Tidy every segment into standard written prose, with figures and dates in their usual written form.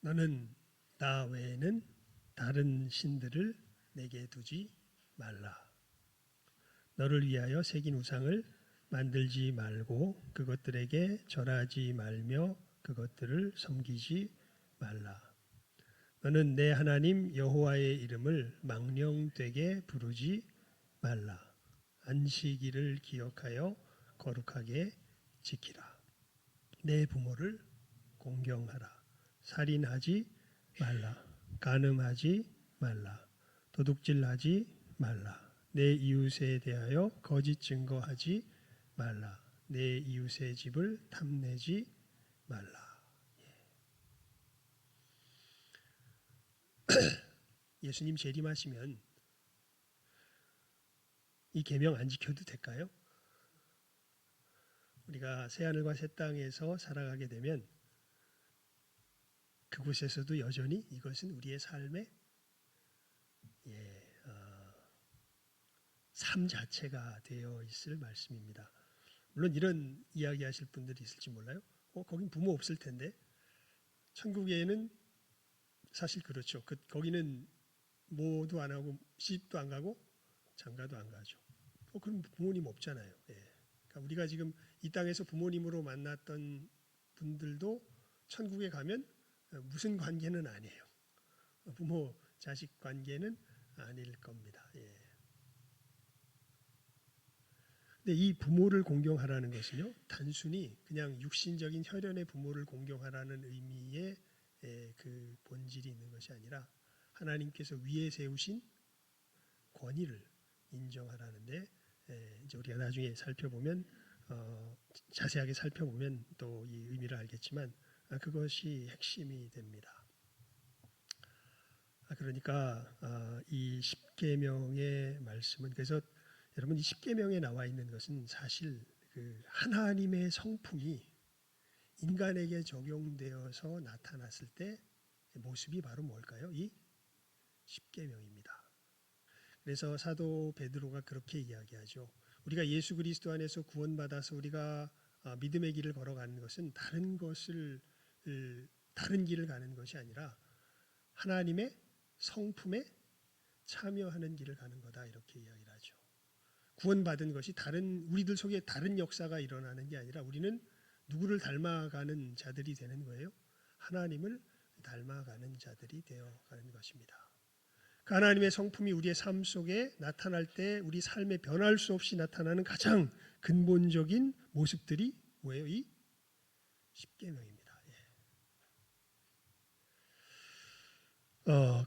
너는 나 외에는 다른 신들을 내게 두지 말라. 너를 위하여 새긴 우상을 만들지 말고 그것들에게 절하지 말며 그것들을 섬기지 말라. 너는 내 하나님 여호와의 이름을 망령되게 부르지 말라. 안식일을 기억하여 거룩하게 지키라. 내 부모를 공경하라. 살인하지 말라. 간음하지 말라. 도둑질하지 말라. 내 이웃에 대하여 거짓 증거하지 말라. 내 이웃의 집을 탐내지 말라. 예수님 재림하시면 이 계명 안 지켜도 될까요? 우리가 새하늘과 새 땅에서 살아가게 되면 그곳에서도 여전히 이것은 우리의 삶의 삶 자체가 되어 있을 말씀입니다. 물론 이런 이야기 하실 분들이 있을지 몰라요. 거긴 부모 없을 텐데. 천국에는 사실 그렇죠. 거기는 모도 안 하고 시집도 안 가고 장가도 안 가죠. 그럼 부모님 없잖아요. 그러니까 우리가 지금 이 땅에서 부모님으로 만났던 분들도 천국에 가면 무슨 관계는 아니에요. 부모 자식 관계는 아닐 겁니다. 근데 이 부모를 공경하라는 것은요, 단순히 그냥 육신적인 혈연의 부모를 공경하라는 의미의 그 본질이 있는 것이 아니라 하나님께서 위에 세우신 권위를 인정하라는데, 이제 우리가 나중에 살펴보면 자세하게 살펴보면 또 이 의미를 알겠지만 그것이 핵심이 됩니다. 그러니까 이 십계명의 말씀은, 그래서 여러분 이 십계명에 나와 있는 것은 사실 그 하나님의 성품이 인간에게 적용되어서 나타났을 때 모습이 바로 뭘까요? 이 십계명입니다. 그래서 사도 베드로가 그렇게 이야기하죠. 우리가 예수 그리스도 안에서 구원받아서 우리가 믿음의 길을 걸어가는 것은 다른 길을 가는 것이 아니라 하나님의 성품에 참여하는 길을 가는 거다, 이렇게 이야기를 하죠. 구원받은 것이 우리들 속에 다른 역사가 일어나는 게 아니라 우리는 누구를 닮아가는 자들이 되는 거예요? 하나님을 닮아가는 자들이 되어가는 것입니다. 그 하나님의 성품이 우리의 삶 속에 나타날 때 우리 삶에 변할 수 없이 나타나는 가장 근본적인 모습들이 뭐예요? 이 십계명입니다.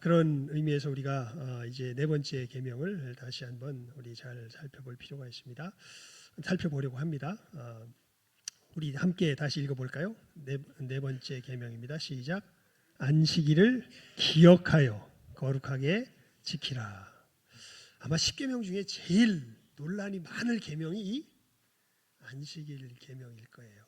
그런 의미에서 우리가 이제 네 번째 계명을 다시 한번 우리 잘 살펴볼 필요가 있습니다. 살펴보려고 합니다. 우리 함께 다시 읽어볼까요? 네 번째 계명입니다. 시작. 안식일을 기억하여 거룩하게 지키라. 아마 10계명 중에 제일 논란이 많을 계명이 이 안식일 계명일 거예요.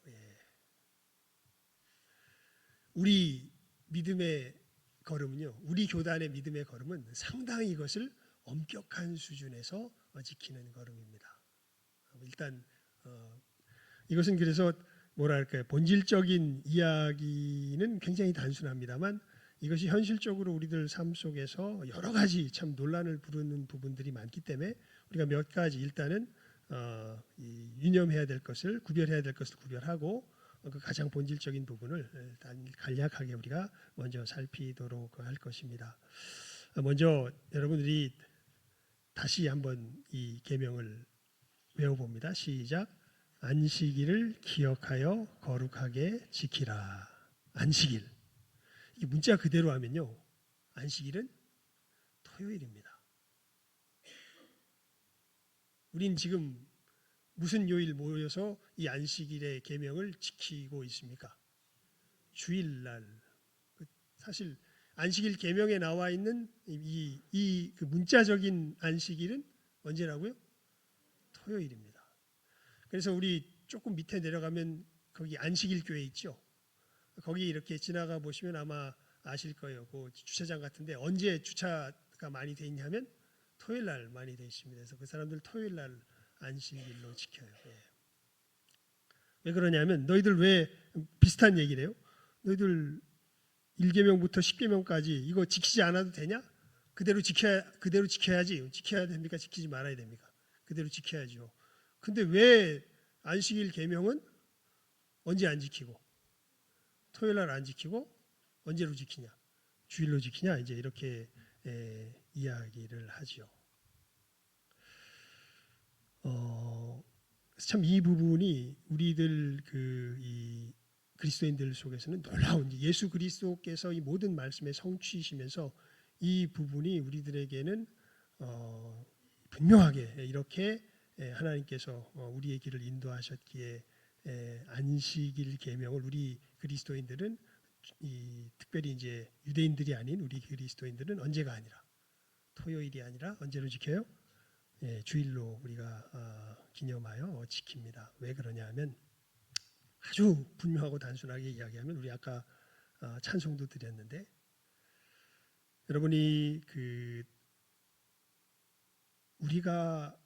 우리 믿음의 걸음은요, 우리 교단의 믿음의 걸음은 상당히 이것을 엄격한 수준에서 지키는 걸음입니다. 일단 이것은 그래서 뭐랄까요, 본질적인 이야기는 굉장히 단순합니다만 이것이 현실적으로 우리들 삶 속에서 여러 가지 참 논란을 부르는 부분들이 많기 때문에 우리가 몇 가지 일단은 유념해야 될 것을, 구별해야 될 것을 구별하고 그 가장 본질적인 부분을 간략하게 우리가 먼저 살피도록 할 것입니다. 먼저 여러분들이 다시 한번 이 계명을 외워봅니다. 시작. 안식일을 기억하여 거룩하게 지키라. 안식일. 이 문자 그대로 하면요, 안식일은 토요일입니다. 우린 지금 무슨 요일 모여서 이 안식일의 계명을 지키고 있습니까? 주일날. 사실 안식일 계명에 나와 있는 이 그 문자적인 안식일은 언제라고요? 토요일입니다. 그래서 우리 조금 밑에 내려가면 거기 안식일 교회 있죠? 거기 이렇게 지나가 보시면 아마 아실 거예요. 그 주차장 같은데 언제 주차가 많이 돼 있냐면 토요일 날 많이 돼 있습니다. 그래서 그 사람들 토요일 날 안식일로 지켜요. 왜 그러냐면 너희들 왜 비슷한 얘기를 해요? 너희들 1계명부터 10계명까지 이거 지키지 않아도 되냐? 그대로 지켜야지. 지켜야 됩니까? 지키지 말아야 됩니까? 그대로 지켜야죠. 근데 왜 안식일 계명은 언제 안 지키고 토요일 날 안 지키고 언제로 지키냐? 주일로 지키냐? 이제 이렇게 이야기를 하죠. 참 이 부분이 우리들 이 그리스도인들 속에서는 놀라운 예수 그리스도께서 이 모든 말씀에 성취이시면서 이 부분이 우리들에게는 분명하게 이렇게 하나님께서 우리의 길을 인도하셨기에 안식일 계명을 우리 그리스도인들은 특별히 이제 유대인들이 아닌 우리 그리스도인들은 언제가 아니라 토요일이 아니라 언제로 지켜요? 주일로 우리가 기념하여 지킵니다. 왜 그러냐면 아주 분명하고 단순하게 이야기하면 우리 아까 찬송도 드렸는데 여러분이 우리가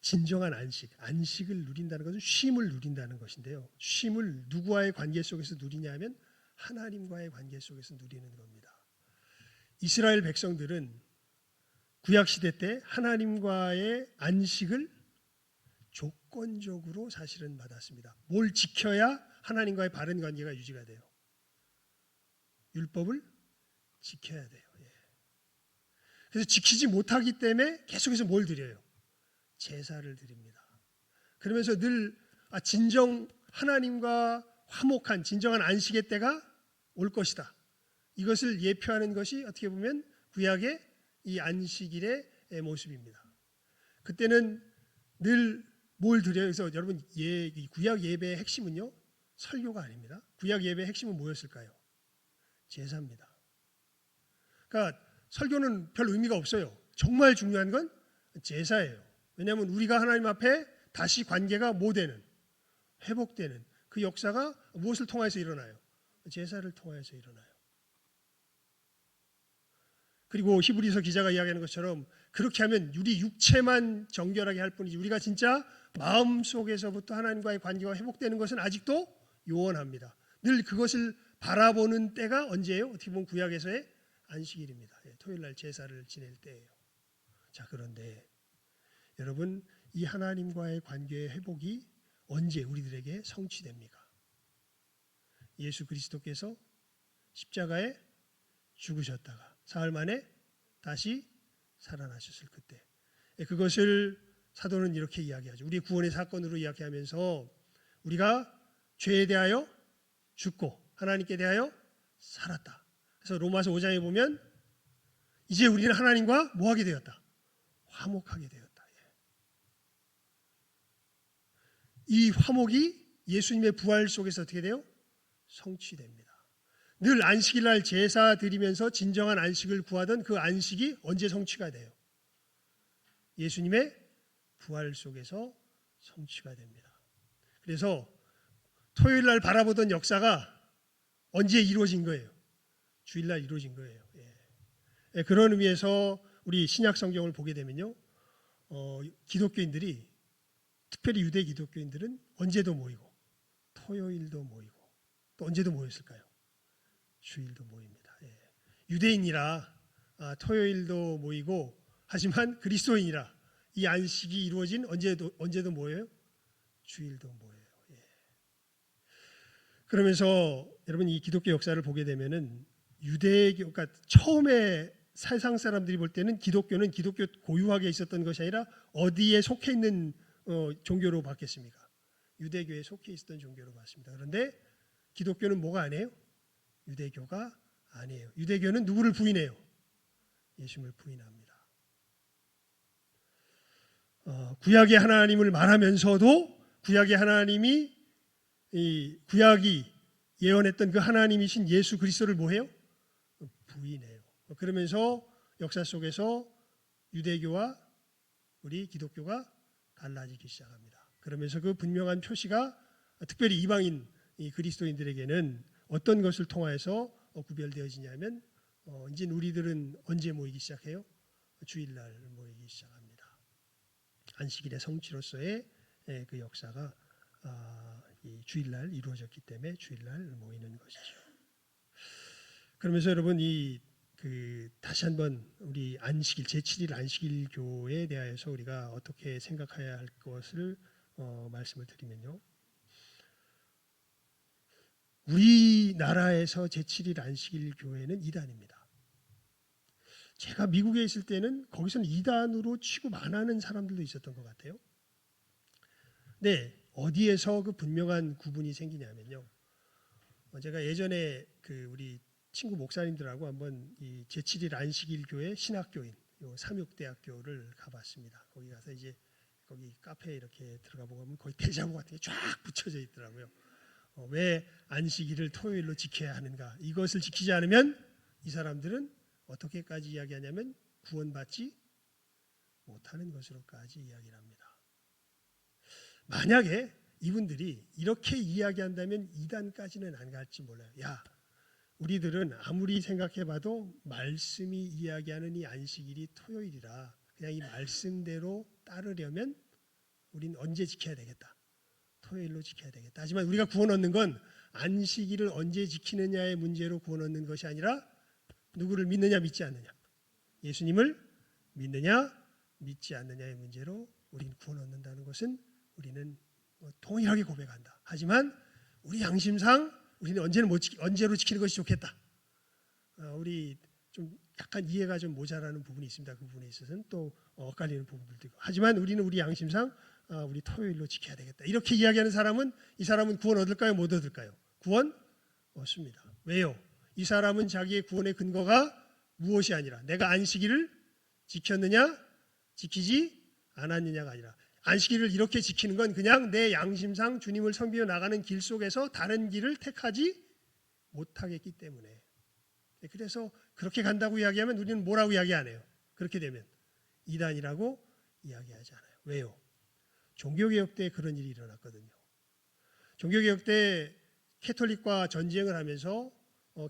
진정한 안식을 누린다는 것은 쉼을 누린다는 것인데요. 쉼을 누구와의 관계 속에서 누리냐면 하나님과의 관계 속에서 누리는 겁니다. 이스라엘 백성들은 구약시대 때 하나님과의 안식을 조건적으로 사실은 받았습니다. 뭘 지켜야 하나님과의 바른 관계가 유지가 돼요? 율법을 지켜야 돼요. 그래서 지키지 못하기 때문에 계속해서 뭘 드려요? 제사를 드립니다. 그러면서 늘 진정 하나님과 화목한 진정한 안식의 때가 올 것이다. 이것을 예표하는 것이 어떻게 보면 구약의 이 안식일의 모습입니다. 그때는 늘 뭘 드려요? 그래서 여러분 구약 예배의 핵심은요, 설교가 아닙니다. 구약 예배의 핵심은 뭐였을까요? 제사입니다. 그러니까 설교는 별 의미가 없어요. 정말 중요한 건 제사예요. 왜냐하면 우리가 하나님 앞에 다시 관계가 회복되는 그 역사가 무엇을 통해서 일어나요? 제사를 통해서 일어나요. 그리고 히브리서 기자가 이야기하는 것처럼 그렇게 하면 우리 육체만 정결하게 할 뿐이지 우리가 진짜 마음속에서부터 하나님과의 관계가 회복되는 것은 아직도 요원합니다. 늘 그것을 바라보는 때가 언제예요? 어떻게 보면 구약에서의 안식일입니다. 토요일 날 제사를 지낼 때예요. 자, 그런데 여러분 이 하나님과의 관계의 회복이 언제 우리들에게 성취됩니까? 예수 그리스도께서 십자가에 죽으셨다가 사흘 만에 다시 살아나셨을 그때. 그것을 사도는 이렇게 이야기하죠. 우리의 구원의 사건으로 이야기하면서 우리가 죄에 대하여 죽고 하나님께 대하여 살았다. 그래서 로마서 5장에 보면 이제 우리는 하나님과 뭐하게 되었다? 화목하게 되었다. 이 화목이 예수님의 부활 속에서 어떻게 돼요? 성취됩니다. 늘 안식일 날 제사 드리면서 진정한 안식을 구하던 그 안식이 언제 성취가 돼요? 예수님의 부활 속에서 성취가 됩니다. 그래서 토요일 날 바라보던 역사가 언제 이루어진 거예요? 주일날 이루어진 거예요. 그런 의미에서 우리 신약 성경을 보게 되면요, 기독교인들이 특별히 유대 기독교인들은 언제도 모이고 토요일도 모이고 또 언제도 모였을까요? 주일도 모입니다. 유대인이라 토요일도 모이고 하지만 그리스도인이라 이 안식이 이루어진 언제도 모여요? 주일도 모여요. 그러면서 여러분 이 기독교 역사를 보게 되면은 유대교, 그러니까 처음에 세상 사람들이 볼 때는 기독교는 기독교 고유하게 있었던 것이 아니라 어디에 속해 있는 종교로 봤겠습니까? 유대교에 속해 있었던 종교로 봤습니다. 그런데 기독교는 뭐가 아니에요? 유대교가 아니에요. 유대교는 누구를 부인해요? 예수님을 부인합니다. 구약의 하나님을 말하면서도 구약의 하나님이 이 구약이 예언했던 그 하나님이신 예수 그리스도를 뭐해요? 부인해요. 그러면서 역사 속에서 유대교와 우리 기독교가 갈라지기 시작합니다. 그러면서 그 분명한 표시가 특별히 이방인 그리스도인들에게는 어떤 것을 통해서 구별되어지냐면 이제 우리들은 언제 모이기 시작해요? 주일날 모이기 시작합니다. 안식일의 성취로서의 그 역사가 이 주일날 이루어졌기 때문에 주일날 모이는 것이죠. 그러면서 여러분 다시 한번 우리 안식일 제7일 안식일 교회에 대하여서 우리가 어떻게 생각해야 할 것을 말씀을 드리면요. 우리나라에서 제7일 안식일 교회는 이단입니다. 제가 미국에 있을 때는 거기서는 이단으로 취급안 하는 사람들도 있었던 것 같아요. 네, 어디에서 그 분명한 구분이 생기냐면요. 제가 예전에 우리 친구 목사님들하고 한번 이 제7일 안식일 교회 신학교인 요 삼육대학교를 가봤습니다. 거기 가서 이제 거기 카페에 이렇게 들어가 보면 거의 대자보 같은 게 쫙 붙여져 있더라고요. 왜 안식일을 토요일로 지켜야 하는가? 이것을 지키지 않으면 이 사람들은 어떻게까지 이야기하냐면 구원받지 못하는 것으로까지 이야기를 합니다. 만약에 이분들이 이렇게 이야기한다면 이단까지는 안 갈지 몰라요. 야, 우리들은 아무리 생각해봐도 말씀이 이야기하는 이 안식일이 토요일이라 그냥 이 말씀대로 따르려면 우린 언제 지켜야 되겠다. 토요일로 지켜야 되겠다. 하지만 우리가 구원 얻는 건 안식일을 언제 지키느냐의 문제로 구원 얻는 것이 아니라 누구를 믿느냐 믿지 않느냐, 예수님을 믿느냐 믿지 않느냐의 문제로 우리는 구원 얻는다는 것은 우리는 동일하게 고백한다. 하지만 우리 양심상 우리는 언제로 지키는 것이 좋겠다. 우리 좀 약간 이해가 좀 모자라는 부분이 있습니다. 그 부분에 있어서는 또 엇갈리는 부분들도 있고. 하지만 우리는 우리 양심상 우리 토요일로 지켜야 되겠다. 이렇게 이야기하는 사람은 이 사람은 구원 얻을까요? 못 얻을까요? 구원 얻습니다. 왜요? 이 사람은 자기의 구원의 근거가 무엇이 아니라 내가 안식일을 지켰느냐 지키지 않았느냐가 아니라 안식일을 이렇게 지키는 건 그냥 내 양심상 주님을 섬기며 나가는 길 속에서 다른 길을 택하지 못하겠기 때문에. 그래서 그렇게 간다고 이야기하면 우리는 뭐라고 이야기 안 해요. 그렇게 되면 이단이라고 이야기하지 않아요. 왜요? 종교개혁 때 그런 일이 일어났거든요. 종교개혁 때 캐톨릭과 전쟁을 하면서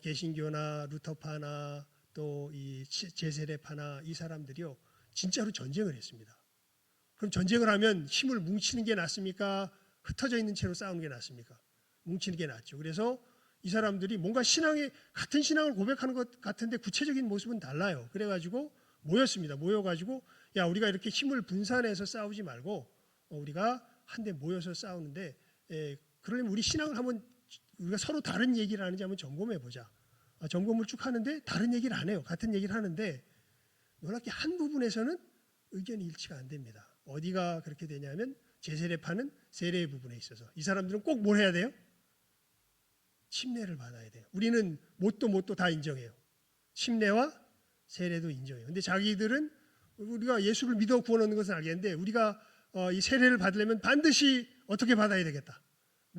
개신교나 루터파나 또 이 제세례파나 이 사람들이요 진짜로 전쟁을 했습니다. 그럼 전쟁을 하면 힘을 뭉치는 게 낫습니까? 흩어져 있는 채로 싸우는 게 낫습니까? 뭉치는 게 낫죠. 그래서 이 사람들이 뭔가 같은 신앙을 고백하는 것 같은데 구체적인 모습은 달라요. 그래가지고 모였습니다. 모여가지고 야, 우리가 이렇게 힘을 분산해서 싸우지 말고 우리가 한데 모여서 싸우는데 그러려면 우리 신앙을 한번 우리가 서로 다른 얘기를 하는지 한번 점검해 보자. 점검을 쭉 하는데 다른 얘기를 안 해요. 같은 얘기를 하는데 놀랍게 한 부분에서는 의견이 일치가 안 됩니다. 어디가 그렇게 되냐면 제세례파는 세례 부분에 있어서 이 사람들은 꼭 뭘 해야 돼요? 침례를 받아야 돼요. 우리는 뭣도 다 인정해요. 침례와 세례도 인정해요. 근데 자기들은 우리가 예수를 믿어 구원 얻는 것은 알겠는데 우리가 이 세례를 받으려면 반드시 어떻게 받아야 되겠다.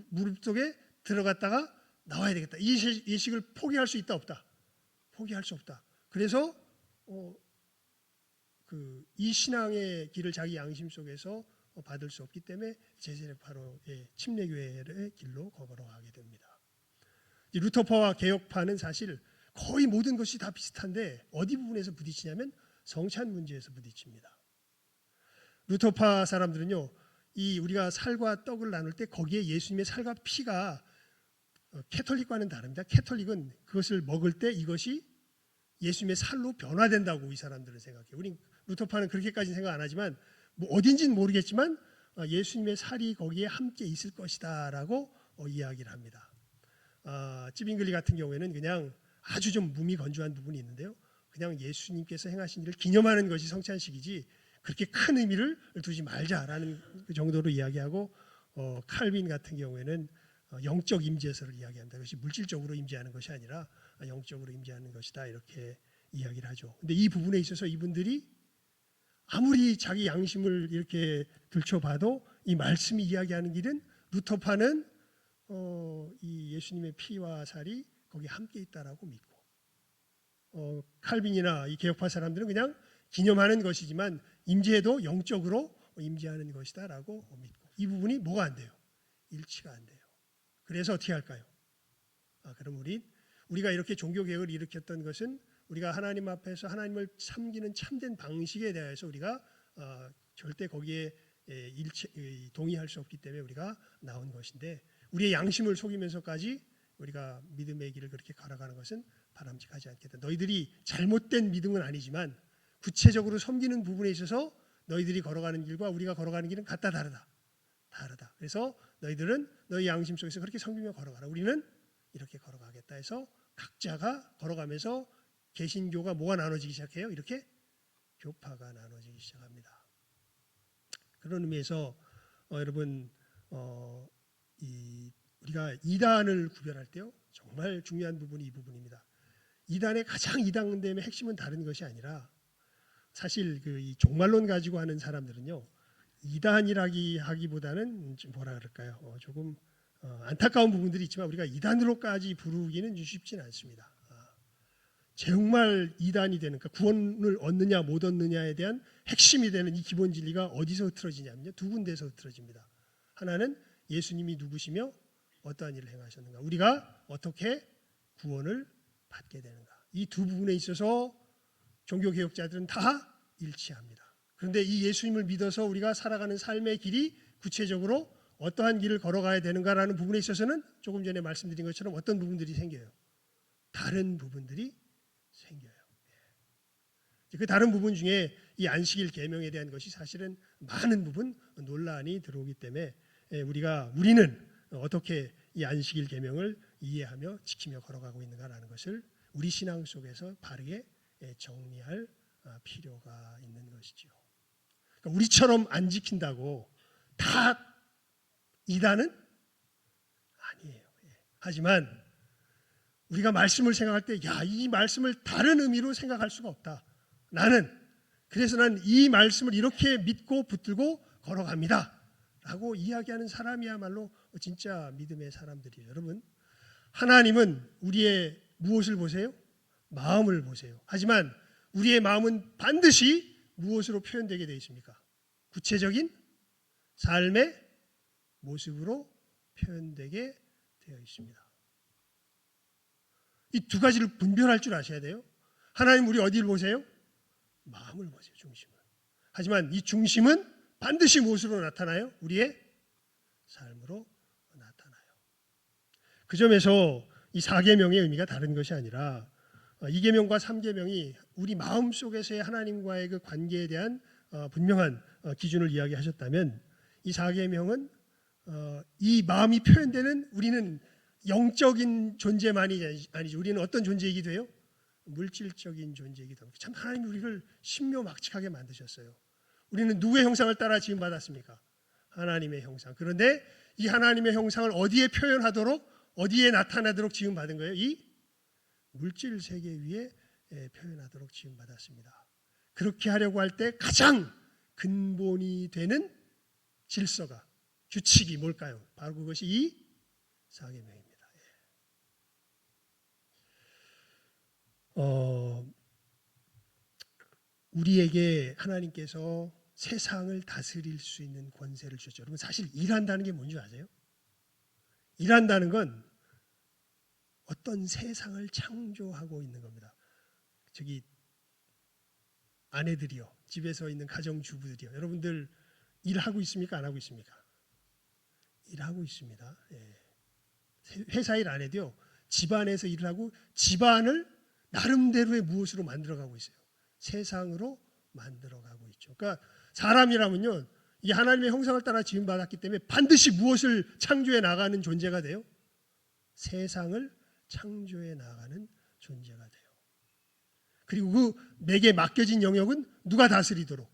무릎 속에 들어갔다가 나와야 되겠다. 이 예식을 포기할 수 있다 없다. 포기할 수 없다. 그래서 이 신앙의 길을 자기 양심 속에서 받을 수 없기 때문에 제세례파로의 침례교회의 길로 걸어가게 됩니다. 루터파와 개혁파는 사실 거의 모든 것이 다 비슷한데 어디 부분에서 부딪히냐면 성찬 문제에서 부딪힙니다. 루터파 사람들은요, 우리가 살과 떡을 나눌 때 거기에 예수님의 살과 피가 캐톨릭과는 다릅니다. 캐톨릭은 그것을 먹을 때 이것이 예수님의 살로 변화된다고 이 사람들은 생각해요. 우리 루터파는 그렇게까지 생각 안 하지만 어딘지는 모르겠지만 예수님의 살이 거기에 함께 있을 것이다라고 이야기를 합니다. 찌빙글리 같은 경우에는 그냥 아주 좀 몸이 건조한 부분이 있는데요. 그냥 예수님께서 행하신 일을 기념하는 것이 성찬식이지 그렇게 큰 의미를 두지 말자라는 그 정도로 이야기하고 칼빈 같은 경우에는 영적 임재서를 이야기합니다. 그것이 물질적으로 임재하는 것이 아니라 영적으로 임재하는 것이다 이렇게 이야기를 하죠. 근데 이 부분에 있어서 이분들이 아무리 자기 양심을 이렇게 들춰봐도 이 말씀이 이야기하는 길은 루터파는 이 예수님의 피와 살이 거기 함께 있다라고 믿고 칼빈이나 이 개혁파 사람들은 그냥 기념하는 것이지만 임재도 영적으로 임재하는 것이다라고 믿고 이 부분이 뭐가 안 돼요? 일치가 안 돼요. 그래서 어떻게 할까요? 그럼 우리가 이렇게 종교개혁을 일으켰던 것은 우리가 하나님 앞에서 하나님을 섬기는 참된 방식에 대해서 우리가 절대 거기에 동의할 수 없기 때문에 우리가 나온 것인데 우리의 양심을 속이면서까지 우리가 믿음의 길을 그렇게 걸어가는 것은 바람직하지 않겠다. 너희들이 잘못된 믿음은 아니지만 구체적으로 섬기는 부분에 있어서 너희들이 걸어가는 길과 우리가 걸어가는 길은 같다 다르다. 그래서 너희들은 너희 양심 속에서 그렇게 섬기며 걸어가라. 우리는 이렇게 걸어가겠다 해서 각자가 걸어가면서 개신교가 뭐가 나눠지기 시작해요? 이렇게 교파가 나눠지기 시작합니다. 그런 의미에서 여러분 우리가 이단을 구별할 때요 정말 중요한 부분이 이 부분입니다. 이단의 가장 이단됨의 핵심은 다른 것이 아니라 사실 이 종말론 가지고 하는 사람들은요 이단이라기 하기보다는 뭐라 그럴까요? 조금 안타까운 부분들이 있지만 우리가 이단으로까지 부르기는 쉽지는 않습니다. 정말 이단이 되는 그러니까 구원을 얻느냐 못 얻느냐에 대한 핵심이 되는 이 기본 진리가 어디서 흐트러지냐면요 두 군데에서 흐트러집니다. 하나는 예수님이 누구시며 어떠한 일을 행하셨는가, 우리가 어떻게 구원을 받게 되는가, 이 두 부분에 있어서 종교개혁자들은 다 일치합니다. 그런데 이 예수님을 믿어서 우리가 살아가는 삶의 길이 구체적으로 어떠한 길을 걸어가야 되는가라는 부분에 있어서는 조금 전에 말씀드린 것처럼 어떤 부분들이 생겨요? 다른 부분들이 생겨요. 그 다른 부분 중에 이 안식일 계명에 대한 것이 사실은 많은 부분 논란이 들어오기 때문에 우리는 어떻게 이 안식일 계명을 이해하며 지키며 걸어가고 있는가라는 것을 우리 신앙 속에서 바르게 정리할 필요가 있는 것이죠. 그러니까 우리처럼 안 지킨다고 다 이단은 아니에요. 하지만 우리가 말씀을 생각할 때, 이 말씀을 다른 의미로 생각할 수가 없다. 그래서 난 이 말씀을 이렇게 믿고 붙들고 걸어갑니다. 라고 이야기하는 사람이야말로 진짜 믿음의 사람들이에요. 여러분, 하나님은 우리의 무엇을 보세요? 마음을 보세요. 하지만 우리의 마음은 반드시 무엇으로 표현되게 되어 있습니까? 구체적인 삶의 모습으로 표현되게 되어 있습니다. 이 두 가지를 분별할 줄 아셔야 돼요. 하나님 우리 어디를 보세요? 마음을 보세요. 중심을. 하지만 이 중심은 반드시 무엇으로 나타나요? 우리의 삶으로 나타나요. 그 점에서 이 4계명의 의미가 다른 것이 아니라 2계명과 3계명이 우리 마음속에서의 하나님과의 그 관계에 대한 분명한 기준을 이야기하셨다면 이 4계명은 이 마음이 표현되는 우리는 영적인 존재만이 아니죠. 우리는 어떤 존재이기도 해요? 물질적인 존재이기도 합니다. 참 하나님이 우리를 신묘막측하게 만드셨어요. 우리는 누구의 형상을 따라 지음받았습니까? 하나님의 형상. 그런데 이 하나님의 형상을 어디에 표현하도록 어디에 나타나도록 지음받은 거예요? 이 물질 세계 위에 표현하도록 지음받았습니다. 그렇게 하려고 할 때 가장 근본이 되는 질서가 규칙이 뭘까요? 바로 그것이 이 4계명입니다. 우리에게 하나님께서 세상을 다스릴 수 있는 권세를 주셨죠. 여러분 사실 일한다는 게 뭔지 아세요? 일한다는 건 어떤 세상을 창조하고 있는 겁니다. 저기 아내들이요, 집에서 있는 가정주부들이요, 여러분들 일하고 있습니까? 안 하고 있습니까? 일하고 있습니다. 회사 일 안 해도요, 집안에서 일을 하고 집안을 나름대로의 무엇으로 만들어가고 있어요? 세상으로 만들어가고 있죠. 그러니까 사람이라면요, 이 하나님의 형상을 따라 지음받았기 때문에 반드시 무엇을 창조해 나가는 존재가 돼요? 세상을 창조해 나가는 존재가 돼요. 그리고 그 내게 맡겨진 영역은 누가 다스리도록,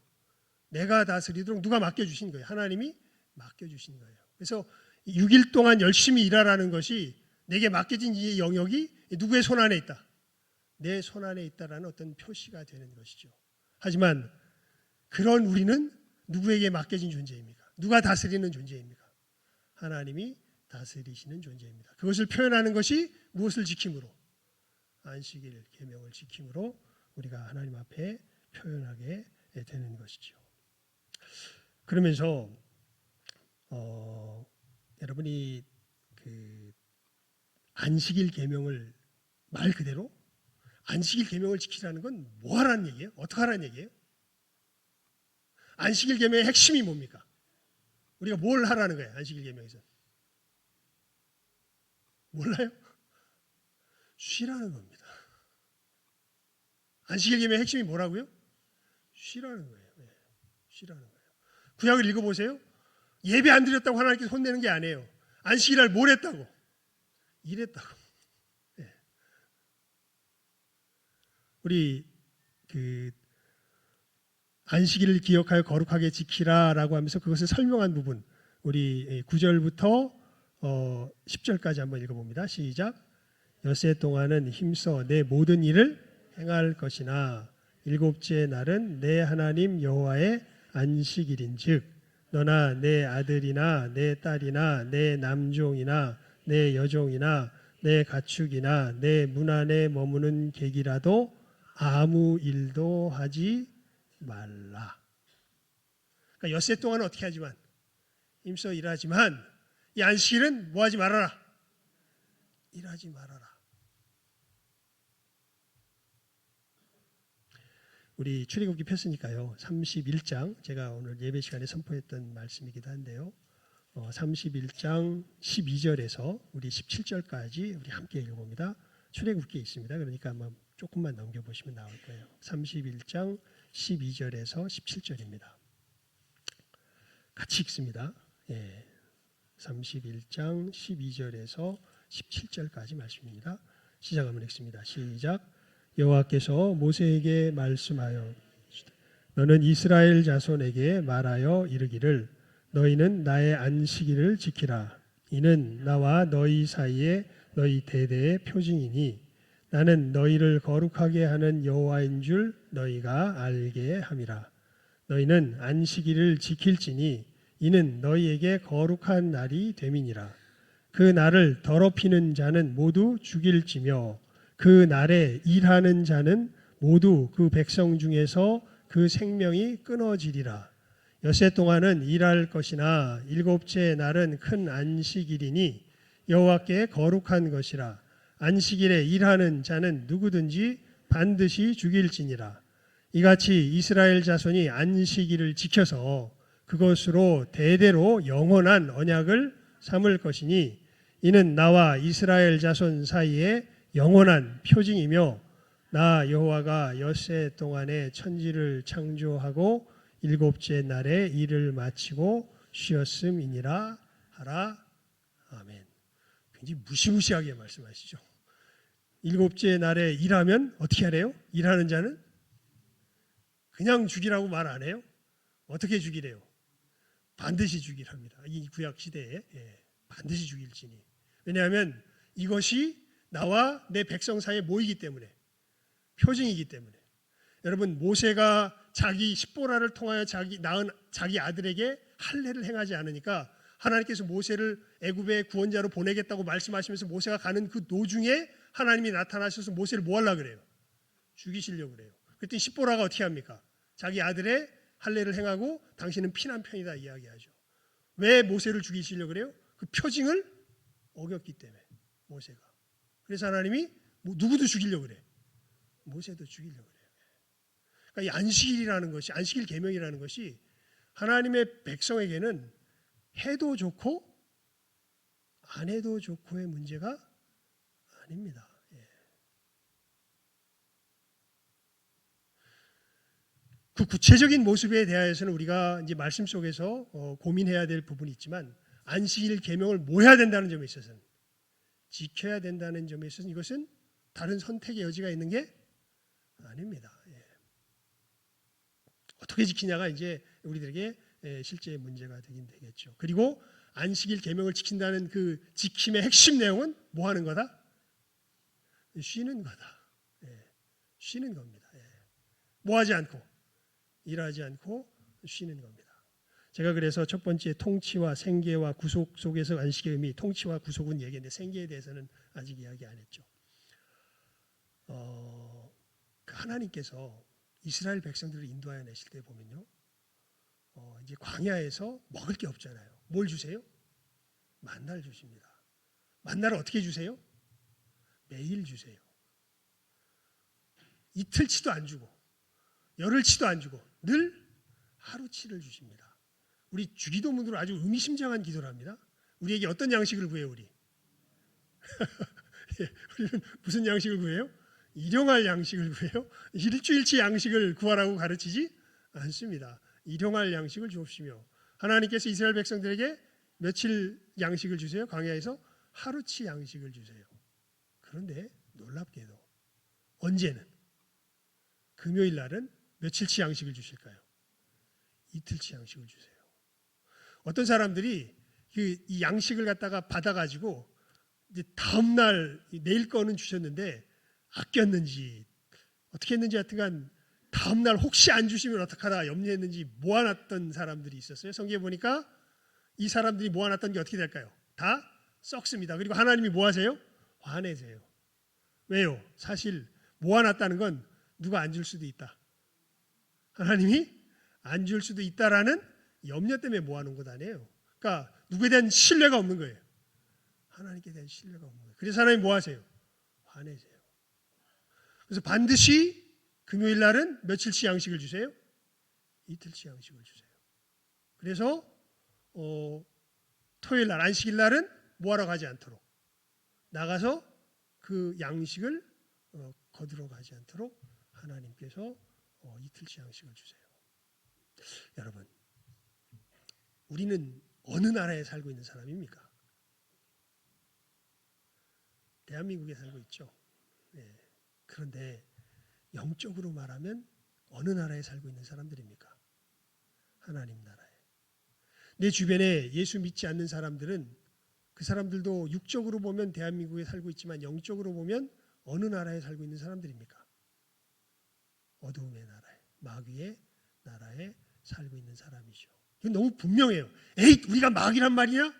내가 다스리도록 누가 맡겨주신 거예요? 하나님이 맡겨주신 거예요. 그래서 6일 동안 열심히 일하라는 것이 내게 맡겨진 이 영역이 누구의 손 안에 있다? 내 손 안에 있다라는 어떤 표시가 되는 것이죠. 하지만 그런 우리는 누구에게 맡겨진 존재입니까? 누가 다스리는 존재입니까? 하나님이 다스리시는 존재입니다. 그것을 표현하는 것이 무엇을 지킴으로? 안식일 계명을 지킴으로 우리가 하나님 앞에 표현하게 되는 것이죠. 그러면서 여러분이 그 안식일 계명을 말 그대로 안식일 계명을 지키라는 건 뭐 하라는 얘기예요? 어떻게 하라는 얘기예요? 안식일 계명의 핵심이 뭡니까? 우리가 뭘 하라는 거예요? 안식일 계명에서 몰라요? 쉬라는 겁니다. 안식일 계명의 핵심이 뭐라고요? 쉬라는 거예요. 예, 쉬라는 거예요. 구약을 읽어보세요. 예배 안 드렸다고 하나님께서 혼내는 게 아니에요. 안식일날 뭘 했다고? 일했다고. 예. 우리 그 안식일을 기억하여 거룩하게 지키라라고 하면서 그것을 설명한 부분, 우리 9절부터 10절까지 한번 읽어봅니다. 시작. 엿새 동안은 힘써 내 모든 일을 행할 것이나 일곱째 날은 내 하나님 여호와의 안식일인즉 너나 내 아들이나 내 딸이나 내 남종이나 내 여종이나 내 가축이나 내 문 안에 머무는 객이라도 아무 일도 하지 말라. 그러니까 엿새 동안은 어떻게 하지만 힘써 일하지만 이 안식일은 뭐 하지 말아라? 일하지 말아라. 우리 출애굽기 폈으니까요. 31장 제가 오늘 예배 시간에 선포했던 말씀이기도 한데요. 31장 12절에서 우리 17절까지 우리 함께 읽어봅니다. 출애굽기에 있습니다. 그러니까 한번 조금만 넘겨보시면 나올 거예요. 31장 12절에서 17절입니다. 같이 읽습니다. 예. 31장 12절에서 17절까지 말씀입니다. 시작 한번 읽습니다. 시작. 여호와께서 모세에게 말씀하여 너는 이스라엘 자손에게 말하여 이르기를 너희는 나의 안식일을 지키라. 이는 나와 너희 사이에 너희 대대의 표징이니 나는 너희를 거룩하게 하는 여호와인 줄 너희가 알게 함이라. 너희는 안식일을 지킬지니 이는 너희에게 거룩한 날이 됨이니라. 그 날을 더럽히는 자는 모두 죽일지며 그 날에 일하는 자는 모두 그 백성 중에서 그 생명이 끊어지리라. 엿새 동안은 일할 것이나 일곱째 날은 큰 안식일이니 여호와께 거룩한 것이라. 안식일에 일하는 자는 누구든지 반드시 죽일지니라. 이같이 이스라엘 자손이 안식일을 지켜서 그것으로 대대로 영원한 언약을 삼을 것이니 이는 나와 이스라엘 자손 사이에 영원한 표징이며 나 여호와가 엿새 동안에 천지를 창조하고 일곱째 날에 일을 마치고 쉬었음이니라 하라. 아멘. 굉장히 무시무시하게 말씀하시죠. 일곱째 날에 일하면 어떻게 하래요? 일하는 자는 그냥 죽이라고 말 안 해요? 어떻게 죽이래요? 반드시 죽이랍니다. 이 구약 시대에 반드시 죽일지니. 왜냐하면 이것이 나와 내 백성 사이에 모이기 때문에, 표징이기 때문에. 여러분, 모세가 자기 십보라를 통하여 낳은 자기 아들에게 할례를 행하지 않으니까 하나님께서 모세를 애굽의 구원자로 보내겠다고 말씀하시면서 모세가 가는 그 도중에 하나님이 나타나셔서 모세를 뭐 하려고 그래요? 죽이시려고 그래요. 그랬더니 십보라가 어떻게 합니까? 자기 아들의 할례를 행하고 당신은 피난 편이다 이야기하죠. 왜 모세를 죽이시려고 그래요? 그 표징을 어겼기 때문에 모세가. 그래서 하나님이 누구도 죽이려고 그래. 모세도 죽이려고 그래요. 그러니까 이 안식일이라는 것이, 안식일 계명이라는 것이 하나님의 백성에게는 해도 좋고 안 해도 좋고의 문제가 아닙니다. 그 구체적인 모습에 대하여서는 우리가 이제 말씀 속에서 고민해야 될 부분이 있지만 안식일 계명을 뭐 해야 된다는 점에 있어서는, 지켜야 된다는 점에 있어서는 이것은 다른 선택의 여지가 있는 게 아닙니다. 어떻게 지키냐가 이제 우리들에게 실제 문제가 되긴 되겠죠. 그리고 안식일 계명을 지킨다는 그 지킴의 핵심 내용은 뭐 하는 거다? 쉬는 거다. 쉬는 겁니다. 뭐 하지 않고, 일하지 않고 쉬는 겁니다. 제가 그래서 첫 번째 통치와 생계와 구속 속에서 안식의 의미, 통치와 구속은 얘기했는데 생계에 대해서는 아직 이야기 안 했죠. 하나님께서 이스라엘 백성들을 인도하여 내실 때 보면요, 이제 광야에서 먹을 게 없잖아요. 뭘 주세요? 만나를 주십니다. 만나를 어떻게 주세요? 매일 주세요. 이틀치도 안 주고 열흘치도 안 주고 늘 하루치를 주십니다. 우리 주기도문으로 아주 의미심장한 기도를 합니다. 우리에게 어떤 양식을 구해요? 우리는 무슨 양식을 구해요? 일용할 양식을 구해요? 일주일치 양식을 구하라고 가르치지 않습니다. 일용할 양식을 주옵시며 하나님께서 이스라엘 백성들에게 며칠 양식을 주세요? 광야에서 하루치 양식을 주세요. 그런데 놀랍게도 언제는 금요일 날은 며칠치 양식을 주실까요? 이틀치 양식을 주세요. 어떤 사람들이 이 양식을 갖다가 받아가지고 이제 다음 날 내일 거는 주셨는데 아꼈는지 어떻게 했는지 하여튼간 다음 날 혹시 안 주시면 어떡하다 염려했는지 모아놨던 사람들이 있었어요. 성경에 보니까 이 사람들이 모아놨던 게 어떻게 될까요? 다 썩습니다. 그리고 하나님이 뭐 하세요? 화내세요. 왜요? 사실 모아놨다는 건 누가 안 줄 수도 있다. 하나님이 안 줄 수도 있다라는 염려 때문에 모아놓은 것 아니에요. 그러니까 누구에 대한 신뢰가 없는 거예요. 하나님께 대한 신뢰가 없는 거예요. 그래서 하나님 뭐 하세요? 화내세요. 그래서 반드시 금요일 날은 며칠치 양식을 주세요? 이틀치 양식을 주세요. 그래서 토요일 날 안식일 날은 뭐하러 가지 않도록 나가서 그 양식을 거두러 가지 않도록 하나님께서 이틀치 양식을 주세요. 여러분, 우리는 어느 나라에 살고 있는 사람입니까? 대한민국에 살고 있죠. 네. 그런데 영적으로 말하면 어느 나라에 살고 있는 사람들입니까? 하나님 나라에. 내 주변에 예수 믿지 않는 사람들은 그 사람들도 육적으로 보면 대한민국에 살고 있지만 영적으로 보면 어느 나라에 살고 있는 사람들입니까? 어두움의 나라에, 마귀의 나라에 살고 있는 사람이죠. 이건 너무 분명해요. 에이, 우리가 마귀란 말이냐?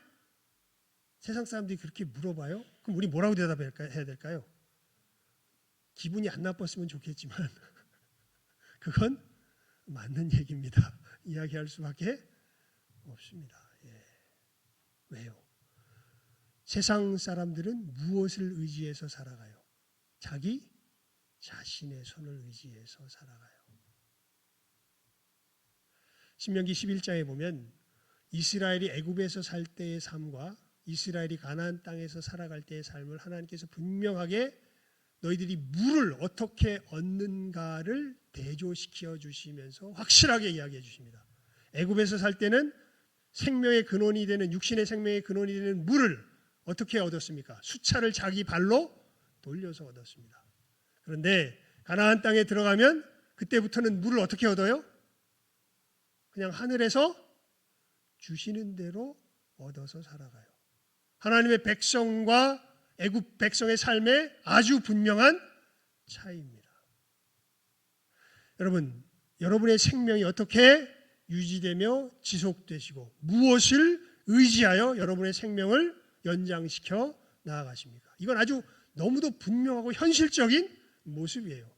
세상 사람들이 그렇게 물어봐요. 그럼 우리 뭐라고 대답해야 될까요? 기분이 안 나빴으면 좋겠지만 그건 맞는 얘기입니다. 이야기할 수밖에 없습니다. 예. 왜요? 세상 사람들은 무엇을 의지해서 살아가요? 자기 자신의 손을 의지해서 살아가요. 신명기 11장에 보면 이스라엘이 애굽에서 살 때의 삶과 이스라엘이 가나안 땅에서 살아갈 때의 삶을 하나님께서 분명하게 너희들이 물을 어떻게 얻는가를 대조시켜 주시면서 확실하게 이야기해 주십니다. 애굽에서 살 때는 생명의 근원이 되는 육신의 생명의 근원이 되는 물을 어떻게 얻었습니까? 수차를 자기 발로 돌려서 얻었습니다. 그런데 가나안 땅에 들어가면 그때부터는 물을 어떻게 얻어요? 그냥 하늘에서 주시는 대로 얻어서 살아가요. 하나님의 백성과 애굽 백성의 삶에 아주 분명한 차이입니다. 여러분, 여러분의 생명이 어떻게 유지되며 지속되시고 무엇을 의지하여 여러분의 생명을 연장시켜 나아가십니까? 이건 아주 너무도 분명하고 현실적인 모습이에요.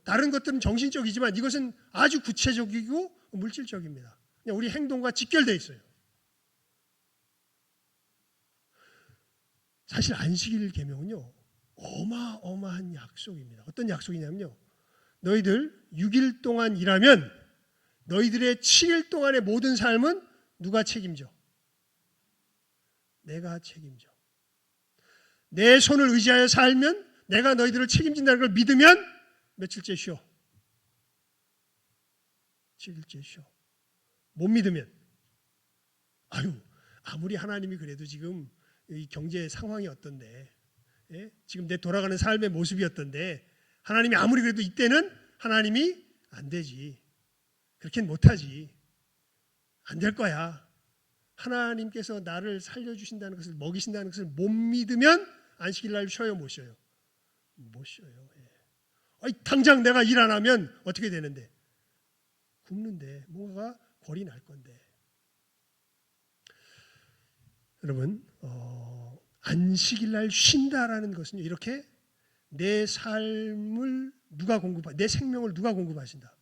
다른 것들은 정신적이지만 이것은 아주 구체적이고 물질적입니다. 그냥 우리 행동과 직결되어 있어요. 사실 안식일 계명은요, 어마어마한 약속입니다. 어떤 약속이냐면요, 너희들 6일 동안 일하면 너희들의 7일 동안의 모든 삶은 누가 책임져? 내가 책임져. 내 손을 의지하여 살면 내가 너희들을 책임진다는 걸 믿으면 며칠째 쉬어? 7일째 쉬어. 못 믿으면 아무리 하나님이 그래도 지금 이 경제 상황이 어떤데, 예? 지금 내 돌아가는 삶의 모습이 어떤데 하나님이 아무리 그래도 이때는 하나님이 안 되지, 그렇게는 못하지, 안 될 거야, 하나님께서 나를 살려주신다는 것을, 먹이신다는 것을 못 믿으면 안식일 날 쉬어요, 못 쉬어요? 못 쉬어요. 예. 당장 내가 일 안 하면 어떻게 되는데? 굶는데, 뭔가가 골이 날 건데. 여러분, 안식일 날 쉰다라는 것은 이렇게 내 삶을 누가 내 생명을 누가 공급하신다?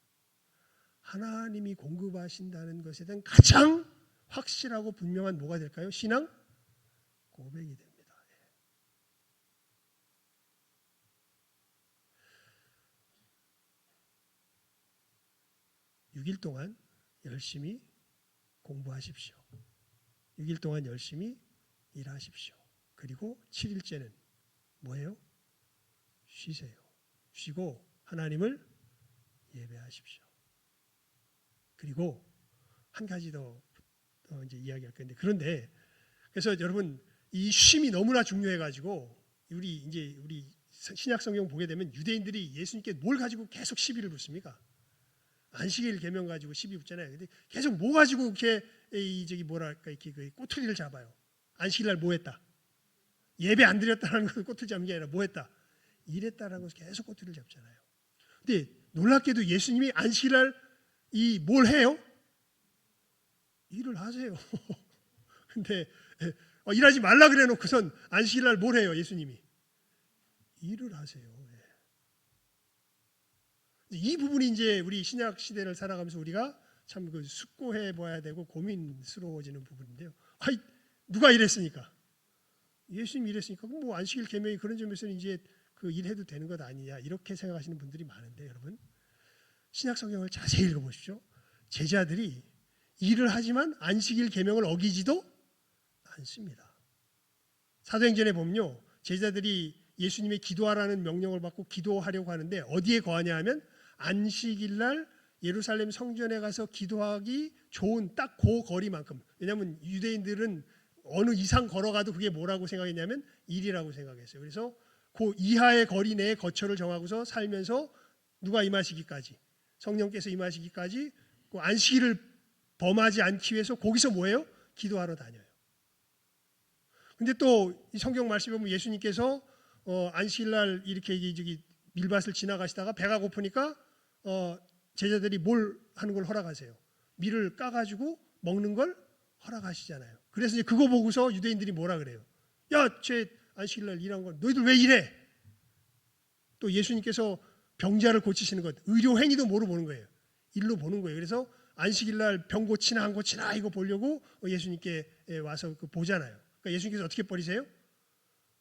하나님이 공급하신다는 것에 대한 가장 확실하고 분명한 뭐가 될까요? 신앙 고백이 됩니다. 6일 동안 열심히 공부하십시오. 6일 동안 열심히 일하십시오. 그리고 7일째는 뭐예요? 쉬세요. 쉬고 하나님을 예배하십시오. 그리고 한 가지 더 이제 이야기할 건데, 그런데 그래서 여러분 이 쉼이 너무나 중요해가지고 우리 신약 성경 보게 되면 유대인들이 예수님께 뭘 가지고 계속 시비를 붙습니까? 안식일 계명 가지고 시비 붙잖아요. 근데 계속 뭐 가지고 이렇게 이렇게 꼬투리를 잡아요. 안식일 날 뭐 했다? 예배 안 드렸다는 건 꼬투리 잡는 게 아니라 뭐 했다? 일했다라는 것을 계속 꼬투리를 잡잖아요. 근데 놀랍게도 예수님이 안식일 날 뭘 해요? 일을 하세요. 근데 일하지 말라 그래 놓고선 안식일 날 뭘 해요? 예수님이 일을 하세요. 이 부분이 이제 우리 신약 시대를 살아가면서 우리가 참 숙고해 봐야 되고 고민스러워지는 부분인데요. 누가 이랬으니까? 예수님이 이랬으니까 뭐 안식일 계명이 그런 점에서는 이제 일해도 되는 것 아니냐 이렇게 생각하시는 분들이 많은데, 여러분 신약 성경을 자세히 읽어보십시오. 제자들이 일을 하지만 안식일 계명을 어기지도 않습니다. 사도행전에 보면요, 제자들이 예수님의 기도하라는 명령을 받고 기도하려고 하는데 어디에 거하냐 하면 안식일 날 예루살렘 성전에 가서 기도하기 좋은 딱 그 거리만큼, 왜냐하면 유대인들은 어느 이상 걸어가도 그게 뭐라고 생각했냐면 일이라고 생각했어요. 그래서 그 이하의 거리 내에 거처를 정하고서 살면서 누가 임하시기까지, 성령께서 임하시기까지 그 안식일을 범하지 않기 위해서 거기서 뭐예요? 기도하러 다녀요. 근데 또 이 성경 말씀에 보면 예수님께서 안식일 날 이렇게 밀밭을 지나가시다가 배가 고프니까 제자들이 뭘 하는 걸 허락하세요? 밀을 까가지고 먹는 걸 허락하시잖아요. 그래서 이제 그거 보고서 유대인들이 뭐라 그래요? 야, 쟤 안식일 날 일한 거 너희들 왜 이래? 또 예수님께서 병자를 고치시는 것, 의료 행위도 뭐로 보는 거예요? 일로 보는 거예요. 그래서 안식일 날 병 고치나 안 고치나 이거 보려고 예수님께 와서 보잖아요. 그러니까 예수님께서 어떻게 버리세요?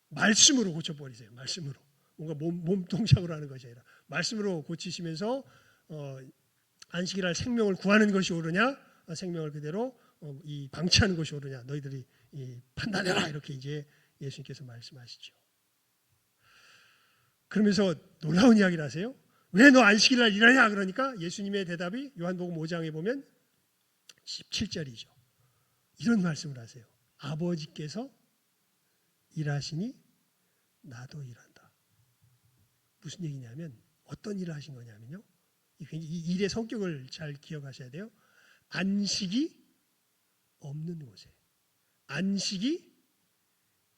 말씀으로 고쳐버리세요. 말씀으로. 뭔가 몸 동작으로 하는 것이 아니라 말씀으로 고치시면서 안식일 날 생명을 구하는 것이 옳으냐, 생명을 그대로 방치하는 것이 옳으냐, 너희들이 판단해라, 이렇게 이제 예수님께서 말씀하시죠. 그러면서 놀라운 이야기를 하세요. 왜 너 안식일 날 일하냐? 그러니까 예수님의 대답이 요한복음 5장에 보면 17절이죠. 이런 말씀을 하세요. 아버지께서 일하시니 나도 일한다. 무슨 얘기냐면 어떤 일을 하신 거냐면요, 이 일의 성격을 잘 기억하셔야 돼요. 안식이 없는 곳에 안식이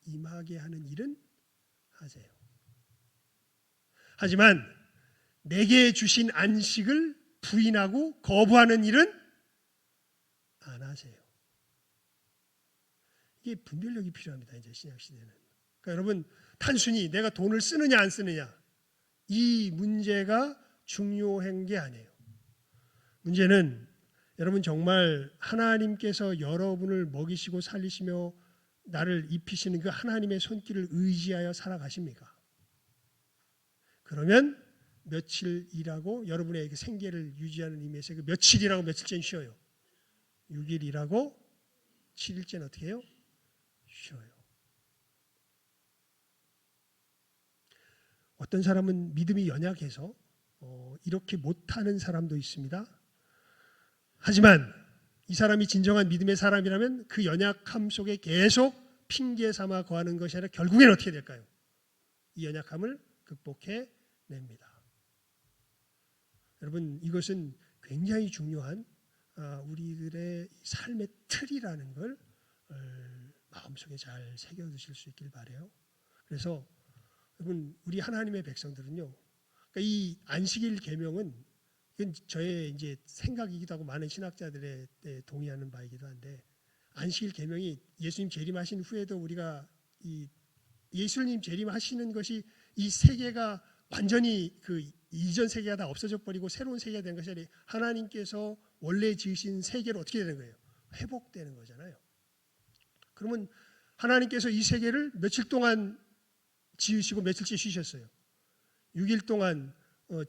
임하게 하는 일은 하세요. 하지만 내게 주신 안식을 부인하고 거부하는 일은 안 하세요. 이게 분별력이 필요합니다. 이제 신약 시대는. 그러니까 여러분, 단순히 내가 돈을 쓰느냐 안 쓰느냐 이 문제가 중요한 게 아니에요. 문제는 여러분 정말 하나님께서 여러분을 먹이시고 살리시며 나를 입히시는 그 하나님의 손길을 의지하여 살아가십니까? 그러면 며칠 일하고 여러분의 생계를 유지하는 의미에서 그 며칠 일하고 며칠째는 쉬어요. 6일 일하고 7일째는 어떻게 해요? 쉬어요. 어떤 사람은 믿음이 연약해서 이렇게 못하는 사람도 있습니다. 하지만 이 사람이 진정한 믿음의 사람이라면 그 연약함 속에 계속 핑계 삼아 거하는 것이 아니라 결국엔 어떻게 될까요? 이 연약함을 극복해 냅니다. 여러분, 이것은 굉장히 중요한 우리들의 삶의 틀이라는 걸 마음속에 잘 새겨두실 수 있길 바라요. 그래서 여러분, 우리 하나님의 백성들은요, 그러니까 이 안식일 계명은 이건 저의 이제 생각이기도 하고 많은 신학자들의 동의하는 바이기도 한데, 안식일 계명이 예수님 재림하신 후에도 우리가 이 예수님 재림하시는 것이 이 세계가 완전히 그 이전 세계가 다 없어져 버리고 새로운 세계가 된 것이 아니라 하나님께서 원래 지으신 세계로 어떻게 되는 거예요? 회복되는 거잖아요. 그러면 하나님께서 이 세계를 며칠 동안 지으시고 며칠째 쉬셨어요? 6일 동안